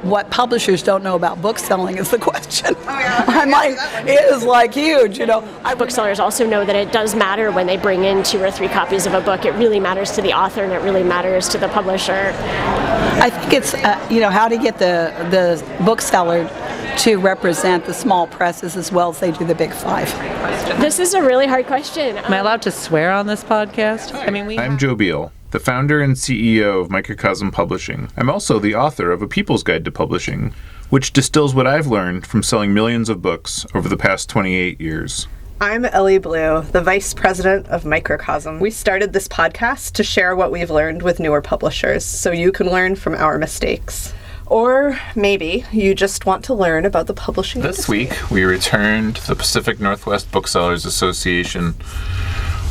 what publishers don't know about book selling is the question. Oh, yeah. I'm like, it is like huge, Booksellers also know that it does matter when they bring in 2 or 3 copies of a book. It really matters to the author and it really matters to the publisher. I think it's, how to get the bookseller to represent the small presses as well as they do the big 5. This is a really hard question. Am I allowed to swear on this podcast? I'm Joe Beal, the founder and CEO of Microcosm Publishing. I'm also the author of A People's Guide to Publishing, which distills what I've learned from selling millions of books over the past 28 years. I'm Ellie Blue, the Vice President of Microcosm. We started this podcast to share what we've learned with newer publishers, so you can learn from our mistakes. Or maybe you just want to learn about the publishing industry. This week, we returned to the Pacific Northwest Booksellers Association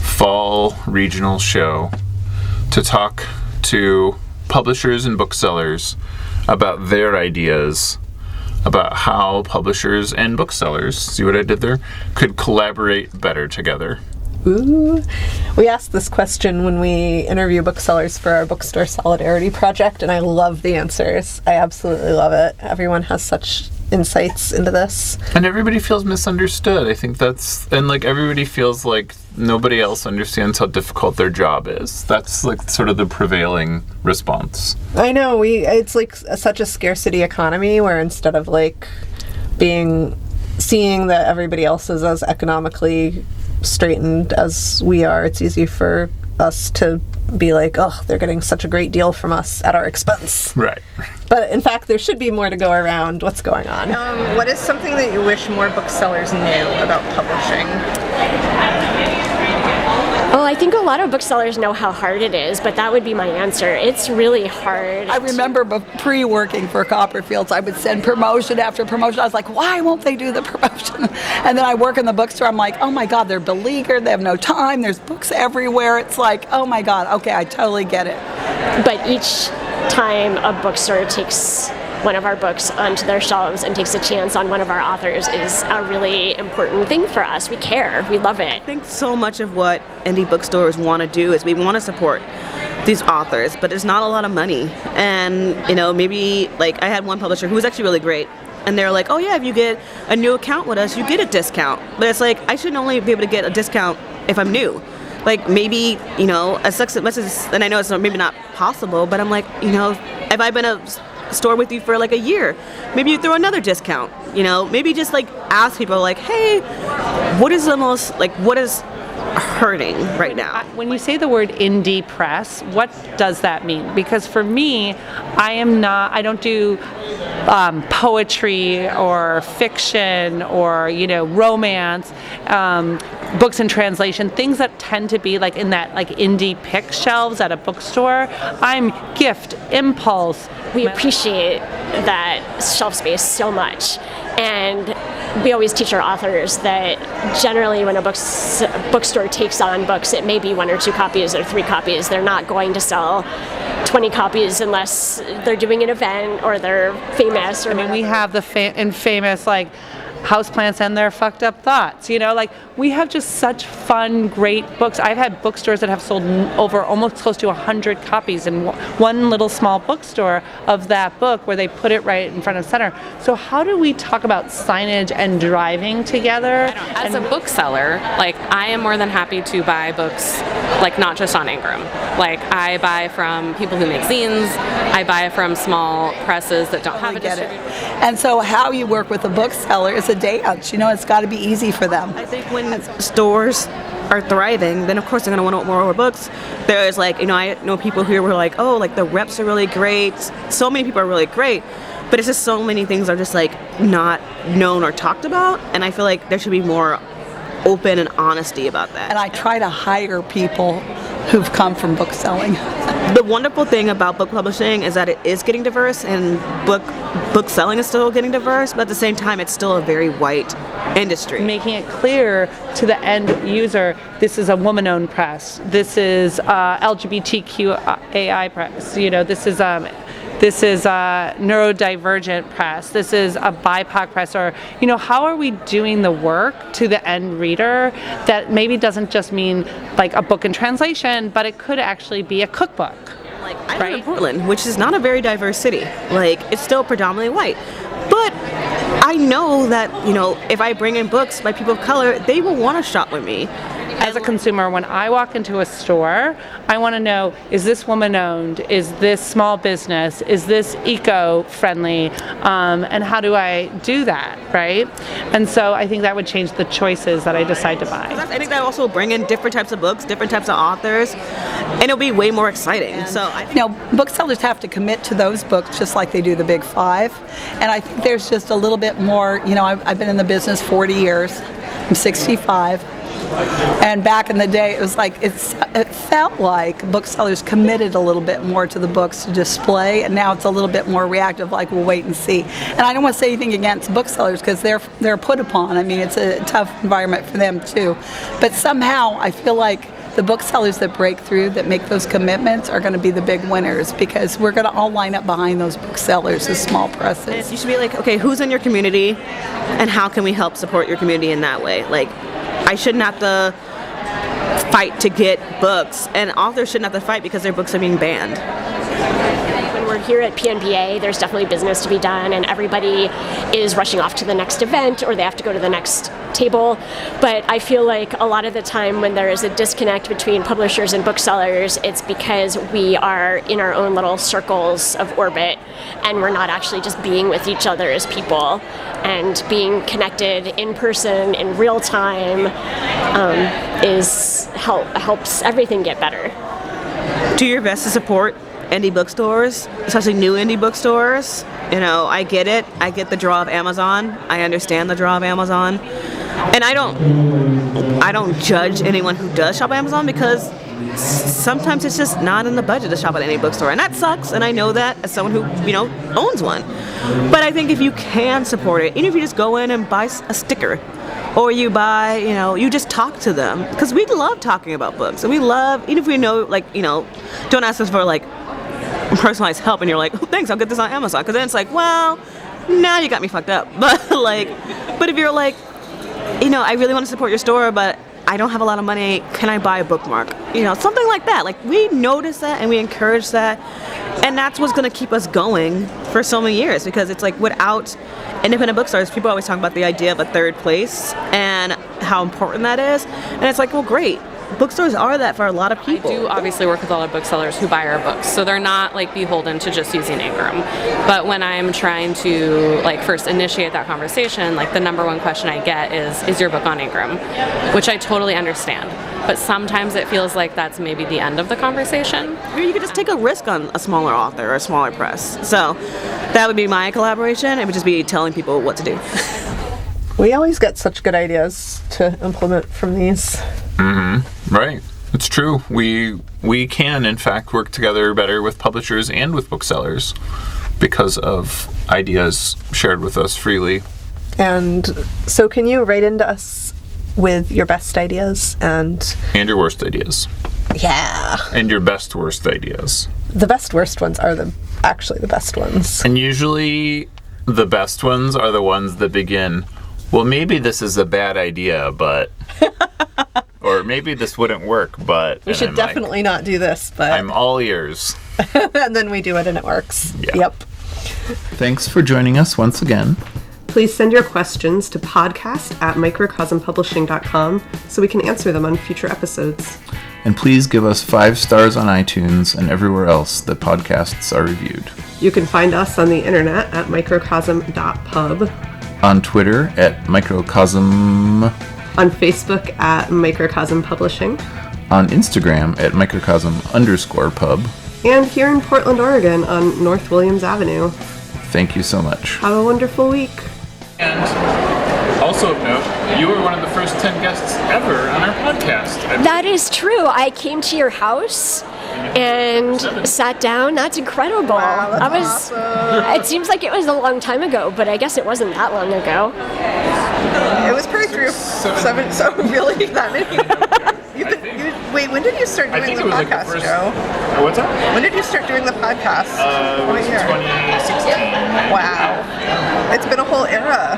Fall Regional Show to talk to publishers and booksellers about their ideas about how publishers and booksellers, see what I did there, could collaborate better together. Ooh. We asked this question when we interview booksellers for our Bookstore Solidarity project, and I love the answers. I absolutely love it. Everyone has such insights into this. And everybody feels misunderstood. I think everybody feels like nobody else understands how difficult their job is. That's sort of the prevailing response. I know, it's such a scarcity economy where instead of seeing that everybody else is as economically straightened as we are, it's easy for us to be like, oh, they're getting such a great deal from us at our expense. Right. But in fact, there should be more to go around. What's going on? What is something that you wish more booksellers knew about publishing? Well, I think a lot of booksellers know how hard it is, but that would be my answer. It's really hard. I remember pre-working for Copperfields, I would send promotion after promotion. I was like, why won't they do the promotion? And then I work in the bookstore, I'm like, oh my God, they're beleaguered, they have no time, there's books everywhere. It's like, oh my God, okay, I totally get it. But each time a bookstore takes one of our books onto their shelves and takes a chance on one of our authors is a really important thing for us. We care. We love it. I think so much of what indie bookstores want to do is we want to support these authors, but there's not a lot of money. And, maybe, I had one publisher who was actually really great. And they're like, oh yeah, if you get a new account with us, you get a discount. But it's like, I shouldn't only be able to get a discount if I'm new. Maybe, as much as, and I know it's maybe not possible, but I'm like, if I've been a store with you for a year, maybe you throw another discount, maybe just ask people hey, what is hurting right now? When you say the word indie press, what does that mean? Because for me, I don't do poetry or fiction or romance, books in translation, things that tend to be in that indie pick shelves at a bookstore. I'm gift, impulse. We appreciate that shelf space so much, and we always teach our authors that generally when a bookstore takes on books, it may be 1 or 2 copies or 3 copies. They're not going to sell 20 copies unless they're doing an event or they're famous. We have the famous houseplants and their fucked up thoughts. We have just such fun, great books. I've had bookstores that have sold over almost close to 100 copies in one little small bookstore of that book where they put it right in front of center. So how do we talk about signage and driving together? As a bookseller, I am more than happy to buy books, not just on Ingram. I buy from people who make zines. I buy from small presses that don't have a distributor. And so how you work with a bookseller is a dance. It's got to be easy for them. I think when stores are thriving, then of course they're going to want more books. There's I know people who were the reps are really great. So many people are really great, but it's just so many things are just not known or talked about. And I feel like there should be more open and honesty about that. And I try to hire people who've come from bookselling. The wonderful thing about book publishing is that it is getting diverse, and book selling is still getting diverse, but at the same time it's still a very white industry. Making it clear to the end user, this is a woman-owned press, this is LGBTQAI press, this is a neurodivergent press, this is a BIPOC press, or, how are we doing the work to the end reader that maybe doesn't just mean a book in translation, but it could actually be a cookbook. I live in Portland, which is not a very diverse city. Like, it's still predominantly white. But I know that, if I bring in books by people of color, they will want to shop with me. As a consumer, when I walk into a store, I want to know, is this woman-owned? Is this small business? Is this eco-friendly? And how do I do that, right? And so I think that would change the choices that I decide to buy. I think that also bring in different types of books, different types of authors, and it'll be way more exciting. So booksellers have to commit to those books just like they do the big five. And I think there's just a little bit more, I've been in the business 40 years. I'm 65. And back in the day, it was like, it felt like booksellers committed a little bit more to the books to display, and now it's a little bit more reactive, like we'll wait and see. And I don't want to say anything against booksellers because they're put upon. I mean, it's a tough environment for them too. But somehow I feel like the booksellers that break through, that make those commitments, are going to be the big winners because we're going to all line up behind those booksellers, the small presses. You should be like, okay, who's in your community, and how can we help support your community in that way? Like, I shouldn't have to fight to get books, and authors shouldn't have to fight because their books are being banned. When we're here at PNBA, there's definitely business to be done, and everybody is rushing off to the next event or they have to go to the next table. But I feel like a lot of the time when there is a disconnect between publishers and booksellers, it's because we are in our own little circles of orbit and we're not actually just being with each other as people and being connected in person in real time helps everything get better. Do your best to support indie bookstores, especially new indie bookstores. I get it. I get the draw of Amazon. I understand the draw of Amazon. And I don't judge anyone who does shop at Amazon because sometimes it's just not in the budget to shop at any bookstore. And that sucks, and I know that as someone who, owns one. But I think if you can support it, even if you just go in and buy a sticker, or you buy, you just talk to them. Because we love talking about books. And we love, even if we know, don't ask us for, personalized help, and you're like, oh, thanks, I'll get this on Amazon. Because then it's like, well, now you got me fucked up. But if you're like, I really want to support your store, but I don't have a lot of money, can I buy a bookmark? Something like that. We notice that and we encourage that. And that's what's going to keep us going for so many years, because it's like without independent bookstores, people always talk about the idea of a third place and how important that is. And it's like, well, great. Bookstores are that for a lot of people. I do obviously work with a lot of booksellers who buy our books, so they're not beholden to just using Ingram. But when I'm trying to first initiate that conversation, the number one question I get is your book on Ingram? Which I totally understand. But sometimes it feels like that's maybe the end of the conversation. Or you could just take a risk on a smaller author or a smaller press. So that would be my collaboration. It would just be telling people what to do. We always get such good ideas to implement from these. Mm-hmm. Right. It's true. We can, in fact, work together better with publishers and with booksellers because of ideas shared with us freely. And so can you write into us with your best ideas and your worst ideas. Yeah. And your best worst ideas. The best worst ones are actually the best ones. And usually the best ones are the ones that begin, well, maybe this is a bad idea, but... or maybe this wouldn't work, but... We should definitely not do this, but... I'm all ears. And then we do it and it works. Yeah. Yep. Thanks for joining us once again. Please send your questions to podcast@microcosmpublishing.com so we can answer them on future episodes. And please give us 5 stars on iTunes and everywhere else that podcasts are reviewed. You can find us on the internet at microcosm.pub. On Twitter at microcosm. On Facebook at Microcosm Publishing. On Instagram at microcosm_pub. And here in Portland, Oregon on North Williams Avenue. Thank you so much. Have a wonderful week. And also of note, you were one of the first 10 guests ever on our podcast. That is true. I came to your house and sat down. That's incredible. Wow, that's awesome. It seems like it was a long time ago, but I guess it wasn't that long ago. It was probably 3 or 7, so really that many. Wait, when did you start doing the podcast, Joe? What's that? When did you start doing the podcast? It was 2016. Wow. It's been a whole era.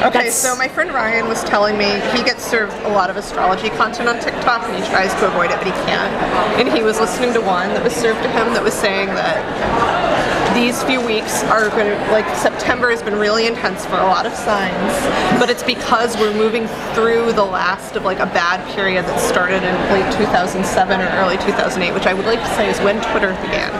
Okay, so my friend Ryan was telling me he gets served a lot of astrology content on TikTok and he tries to avoid it, but he can't. And he was listening to one that was served to him that was saying that these few weeks are going to, like, September has been really intense for a lot of signs, but it's because we're moving through the last of, like, a bad period that started in late 2007 or early 2008, which I would like to say is when Twitter began.